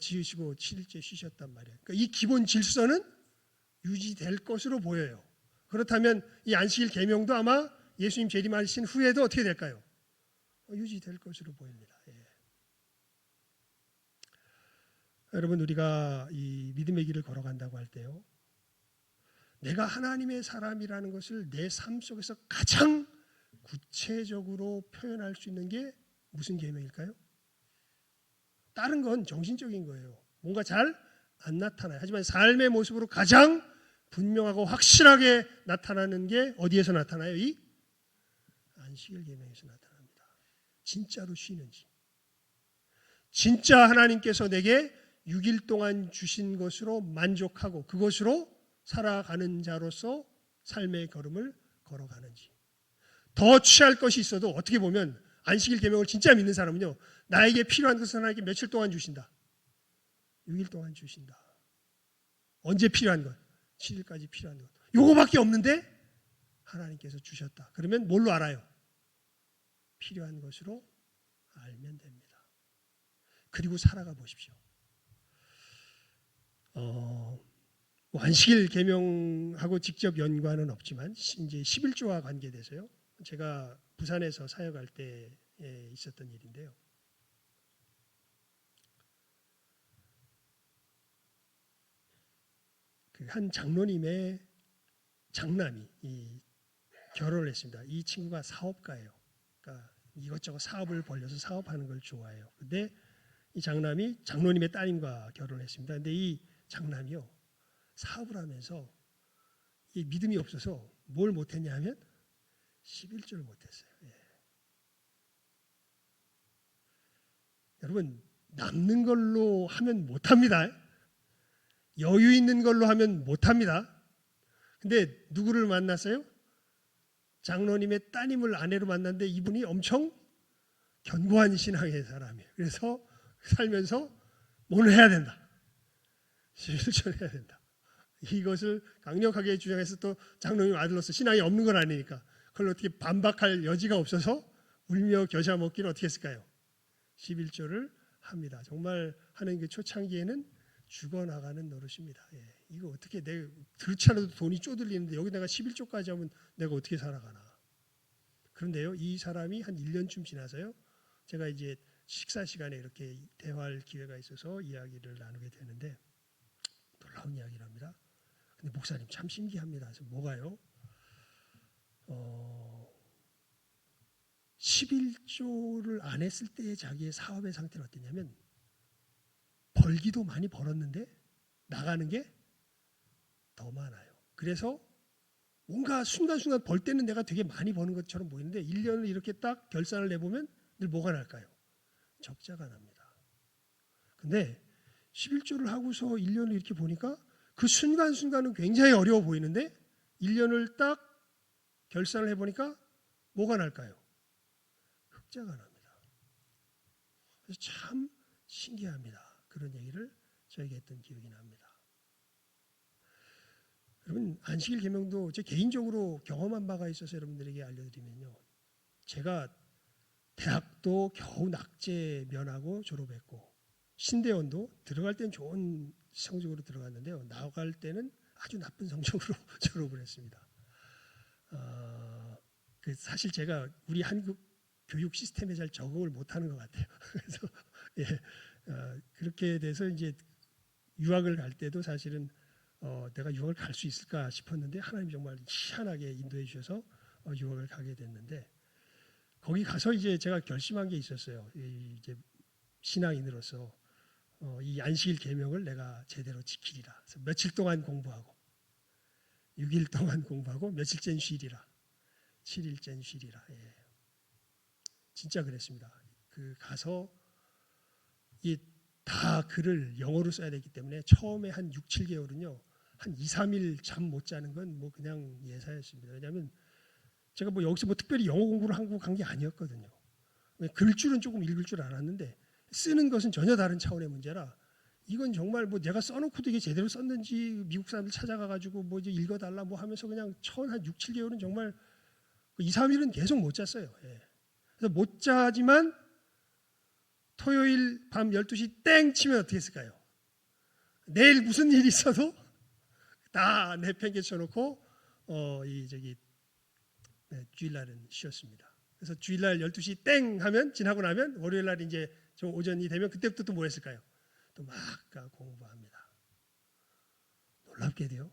지으시고 7일째 쉬셨단 말이에요. 그러니까 이 기본 질서는 유지될 것으로 보여요. 그렇다면 이 안식일 계명도 아마 예수님 재림하신 후에도 어떻게 될까요? 유지될 것으로 보입니다. 예. 여러분, 우리가 이 믿음의 길을 걸어간다고 할 때요, 내가 하나님의 사람이라는 것을 내 삶 속에서 가장 구체적으로 표현할 수 있는 게 무슨 계명일까요? 다른 건 정신적인 거예요. 뭔가 잘 안 나타나요. 하지만 삶의 모습으로 가장 분명하고 확실하게 나타나는 게 어디에서 나타나요? 이 안식일 계명에서 나타납니다. 진짜로 쉬는지, 진짜 하나님께서 내게 6일 동안 주신 것으로 만족하고 그것으로 살아가는 자로서 삶의 걸음을 걸어가는지. 더 취할 것이 있어도 어떻게 보면 안식일 계명을 진짜 믿는 사람은요, 나에게 필요한 것은 하나님께 며칠 동안 주신다. 6일 동안 주신다. 언제 필요한 것? 7일까지 필요한 것. 요거밖에 없는데 하나님께서 주셨다. 그러면 뭘로 알아요? 필요한 것으로 알면 됩니다. 그리고 살아가 보십시오. 안식일 계명하고 직접 연관은 없지만 이제 11조와 관계돼서요. 제가 부산에서 사역할 때 있었던 일인데요. 그 한 장로님의 장남이 결혼을 했습니다. 이 친구가 사업가예요. 그러니까 이것저것 사업을 벌려서 사업하는 걸 좋아해요. 근데 이 장남이 장로님의 따님과 결혼했습니다. 근데 이 장남이요, 사업을 하면서 이 믿음이 없어서 뭘 못했냐 하면 11조를 못했어요. 예. 여러분, 남는 걸로 하면 못합니다. 여유 있는 걸로 하면 못합니다. 근데 누구를 만났어요? 장로님의 따님을 아내로 만났는데 이분이 엄청 견고한 신앙의 사람이에요. 그래서 살면서 뭐는 해야 된다. 11조를 해야 된다. 이것을 강력하게 주장해서 또 장로님 아들로서 신앙이 없는 건 아니니까 그걸 어떻게 반박할 여지가 없어서 울며 겨자 먹기를 어떻게 했을까요? 11조를 합니다. 정말 하나님의 초창기에는 죽어나가는 노릇입니다. 예, 이거 어떻게 내가 그렇지 않아도 돈이 쪼들리는데 여기다가 11조까지 하면 내가 어떻게 살아가나. 그런데요, 이 사람이 한 1년쯤 지나서요, 제가 이제 식사 시간에 이렇게 대화할 기회가 있어서 이야기를 나누게 되는데 놀라운 이야기를 합니다. 근데 목사님 참 신기합니다. 그래서 뭐가요? 11조를 안 했을 때의 자기의 사업의 상태는 어땠냐면 벌기도 많이 벌었는데 나가는 게 더 많아요. 그래서 뭔가 순간순간 벌 때는 내가 되게 많이 버는 것처럼 보이는데 1년을 이렇게 딱 결산을 내보면 늘 뭐가 날까요? 적자가 납니다. 근데 11조를 하고서 1년을 이렇게 보니까 그 순간순간은 굉장히 어려워 보이는데 1년을 딱 결산을 해보니까 뭐가 날까요? 흑자가 납니다. 그래서 참 신기합니다. 그런 얘기를 저에게 했던 기억이 납니다. 여러분, 안식일 계명도 제 개인적으로 경험한 바가 있어서 여러분들에게 알려드리면요, 제가 대학도 겨우 낙제 면하고 졸업했고 신대원도 들어갈 때는 좋은 성적으로 들어갔는데요, 나갈 때는 아주 나쁜 성적으로 졸업을 했습니다. 사실 제가 우리 한국 교육 시스템에 잘 적응을 못하는 것 같아요. 그래서 그렇게 돼서 이제 유학을 갈 때도 사실은 내가 유학을 갈 수 있을까 싶었는데 하나님 정말 희한하게 인도해 주셔서 유학을 가게 됐는데, 거기 가서 이제 제가 결심한 게 있었어요. 이제 신앙인으로서 이 안식일 계명을 내가 제대로 지키리라. 그래서 며칠 동안 공부하고 6일 동안 공부하고 며칠째는 쉬리라. 7일째는 쉬리라. 예. 진짜 그랬습니다. 그 가서 다 글을 영어로 써야 되기 때문에 처음에 한 6, 7개월은요. 한 2, 3일 잠 못 자는 건 뭐 그냥 예사였습니다. 왜냐하면 제가 뭐 여기서 뭐 특별히 영어 공부를 하고 간 게 아니었거든요. 글줄은 조금 읽을 줄 알았는데 쓰는 것은 전혀 다른 차원의 문제라 이건 정말 뭐 내가 써놓고도 이게 제대로 썼는지 미국 사람들 찾아가가지고 뭐 이제 읽어달라 뭐 하면서 그냥 처음 한 6, 7개월은 정말 2, 3일은 계속 못 잤어요. 예. 그래서 못 자지만 토요일 밤 12시 땡 치면 어떻게 했을까요? 내일 무슨 일이 있어도 다 내팽개쳐 놓고 주일날은 쉬었습니다. 그래서 주일날 12시 땡 하면 지나고 나면 월요일날 이제 좀 오전이 되면 그때부터 또 뭐 했을까요? 또 막 공부합니다. 놀랍게도요.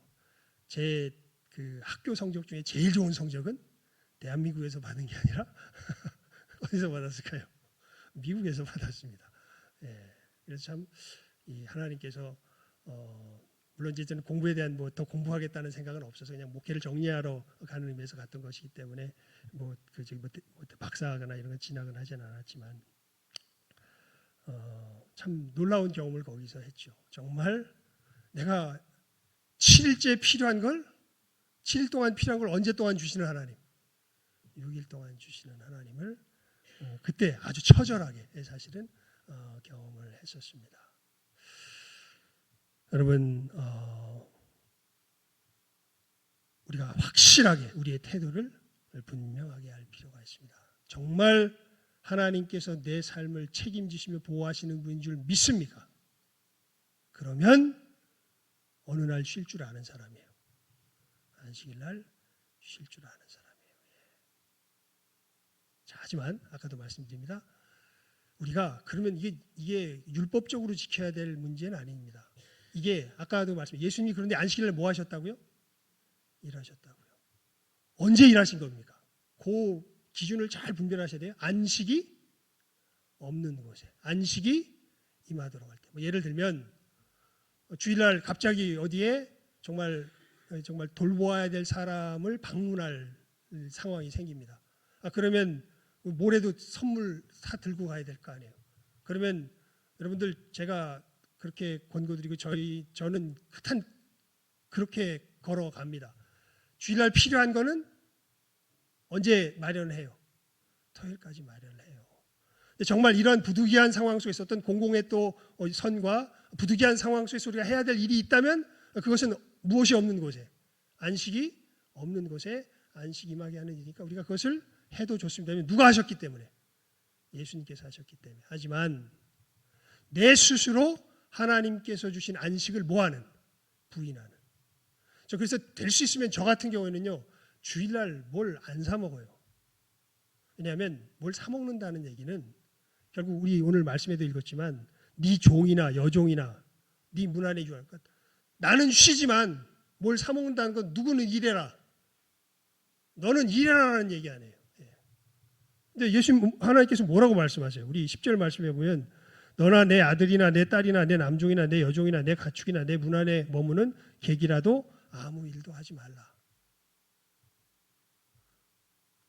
제 그 학교 성적 중에 제일 좋은 성적은 대한민국에서 받은 게 아니라 어디서 받았을까요? 미국에서 받았습니다. 예, 그래서 참 이 하나님께서 물론 이제 저는 공부에 대한 뭐 더 공부하겠다는 생각은 없어서 그냥 목회를 정리하러 가는 의미에서 갔던 것이기 때문에 뭐 박사하거나 이런 건 진학은 하진 않았지만 참 놀라운 경험을 거기서 했죠. 정말 내가 7일째 필요한 걸 7일 동안 필요한 걸 언제 동안 주시는 하나님, 6일 동안 주시는 하나님을 그때 아주 처절하게 사실은 경험을 했었습니다. 여러분, 우리가 확실하게 우리의 태도를 분명하게 할 필요가 있습니다. 정말 하나님께서 내 삶을 책임지시며 보호하시는 분인 줄 믿습니까? 그러면 어느 날 쉴 줄 아는 사람이에요. 안식일 날 쉴 줄 아는 사람이에요. 자, 하지만 아까도 말씀드립니다. 우리가 그러면 이게 율법적으로 지켜야 될 문제는 아닙니다. 이게 아까도 예수님이 그런데 안식일 날 뭐 하셨다고요? 일하셨다고요. 언제 일하신 겁니까? 그 기준을 잘 분별하셔야 돼요. 안식이 없는 곳에 안식이 임하도록 할 때. 뭐 예를 들면 주일날 갑자기 어디에 정말 돌보아야 될 사람을 방문할 상황이 생깁니다. 그러면 모레도 선물 사 들고 가야 될 거 아니에요. 그러면 여러분들 제가 그렇게 권고드리고 저는 그렇게 걸어갑니다. 주일날 필요한 거는 언제 마련해요? 토요일까지 마련을 해요. 정말 이런 부득이한 상황 속에 있었던 공공의 또 선과 부득이한 상황 속에서 우리가 해야 될 일이 있다면 그것은 무엇이 없는 곳에 안식이 없는 곳에 안식 임하게 하는 일이니까 우리가 그것을 해도 좋습니다. 누가 하셨기 때문에? 예수님께서 하셨기 때문에. 하지만 내 스스로 하나님께서 주신 안식을 뭐하는? 부인하는. 그래서 될 수 있으면 저 같은 경우에는요. 주일날 뭘 안 사 먹어요. 왜냐하면 뭘 사 먹는다는 얘기는 결국 우리 오늘 말씀에도 읽었지만 네 종이나 여종이나 네 문 안에 유할 것. 나는 쉬지만 뭘 사 먹는다는 건 누구는 일해라. 너는 일해라라는 얘기 아니에요. 근데 예수님 하나님께서 뭐라고 말씀하세요? 우리 10절 말씀해 보면 너나 내 아들이나 내 딸이나 내 남종이나 내 여종이나 내 가축이나 내 문 안에 머무는 객이라도 아무 일도 하지 말라.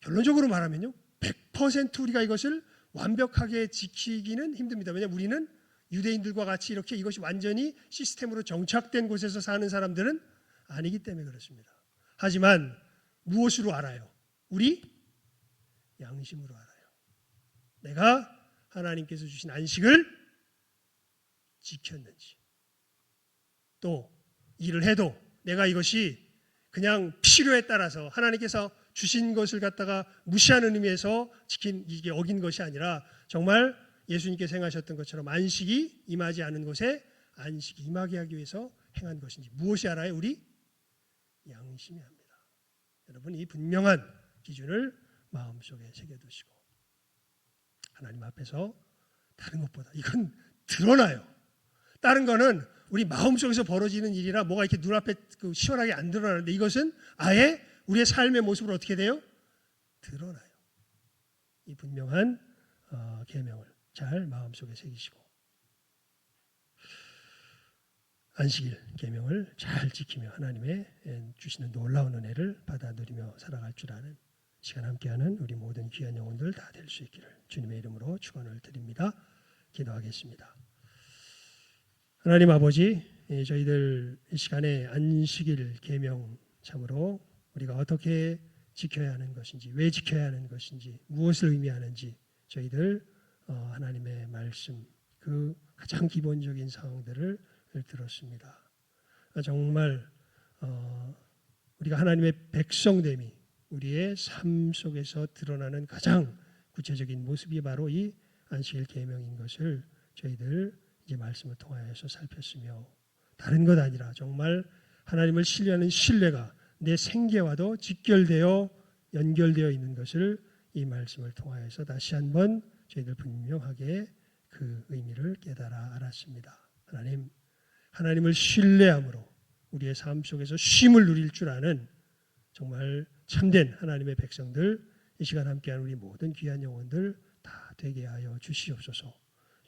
결론적으로 말하면요. 100% 우리가 이것을 완벽하게 지키기는 힘듭니다. 왜냐하면 우리는 유대인들과 같이 이렇게 이것이 완전히 시스템으로 정착된 곳에서 사는 사람들은 아니기 때문에 그렇습니다. 하지만 무엇으로 알아요? 우리 양심으로 알아요. 내가 하나님께서 주신 안식을 지켰는지, 또 일을 해도 내가 이것이 그냥 필요에 따라서 하나님께서 주신 것을 갖다가 무시하는 의미에서 이게 어긴 것이 아니라 정말 예수님께서 행하셨던 것처럼 안식이 임하지 않은 곳에 안식이 임하게 하기 위해서 행한 것인지 무엇이 알아요? 우리 양심이 합니다. 여러분 이 분명한 기준을 마음속에 새겨두시고 하나님 앞에서 다른 것보다 이건 드러나요. 다른 거는 우리 마음속에서 벌어지는 일이라 뭐가 이렇게 눈앞에 시원하게 안 드러나는데 이것은 아예 우리의 삶의 모습으로 어떻게 돼요? 드러나요. 이 분명한 계명을 잘 마음속에 새기시고 안식일 계명을 잘 지키며 하나님의 주시는 놀라운 은혜를 받아 누리며 살아갈 줄 아는 시간 함께하는 우리 모든 귀한 영혼들 다 될 수 있기를 주님의 이름으로 축원을 드립니다. 기도하겠습니다. 하나님 아버지, 저희들 이 시간에 안식일 계명 참으로 우리가 어떻게 지켜야 하는 것인지, 왜 지켜야 하는 것인지, 무엇을 의미하는지 저희들 하나님의 말씀 그 가장 기본적인 사항들을 들었습니다. 정말 우리가 하나님의 백성됨이 우리의 삶 속에서 드러나는 가장 구체적인 모습이 바로 이 안식일 계명인 것을 저희들 이제 말씀을 통하여서 살폈으며 다른 것 아니라 정말 하나님을 신뢰하는 신뢰가 내 생계와도 직결되어 연결되어 있는 것을 이 말씀을 통하여서 다시 한번 저희들 분명하게 그 의미를 깨달아 알았습니다. 하나님을 신뢰함으로 우리의 삶 속에서 쉼을 누릴 줄 아는 정말 참된 하나님의 백성들, 이 시간 함께하는 우리 모든 귀한 영혼들 다 되게 하여 주시옵소서.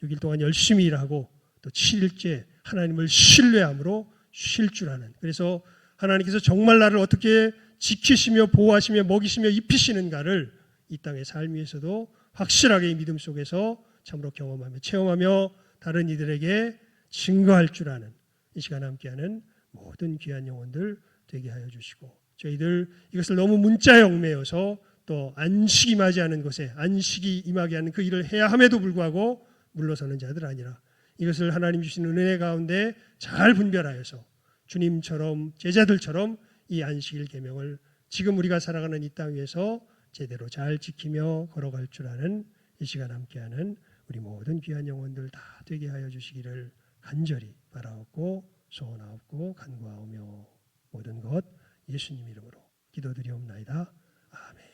6일 동안 열심히 일하고 또 7일째 하나님을 신뢰함으로 쉴 줄 아는, 그래서 하나님께서 정말 나를 어떻게 지키시며 보호하시며 먹이시며 입히시는가를 이 땅의 삶 위에서도 확실하게 이 믿음 속에서 참으로 경험하며 체험하며 다른 이들에게 증거할 줄 아는 이 시간 함께하는 모든 귀한 영혼들 되게 하여 주시고, 저희들 이것을 너무 문자에 얽매여서 또 안식이 맞이하는 것에 안식이 임하게 하는 그 일을 해야 함에도 불구하고 물러서는 자들 아니라 이것을 하나님 주시는 은혜 가운데 잘 분별하여서 주님처럼 제자들처럼 이 안식일 계명을 지금 우리가 살아가는 이 땅 위에서 제대로 잘 지키며 걸어갈 줄 아는 이 시간 함께하는 우리 모든 귀한 영혼들 다 되게 하여 주시기를 간절히 바라옵고 소원하옵고 간구하오며 모든 것 예수님 이름으로 기도드리옵나이다. 아멘.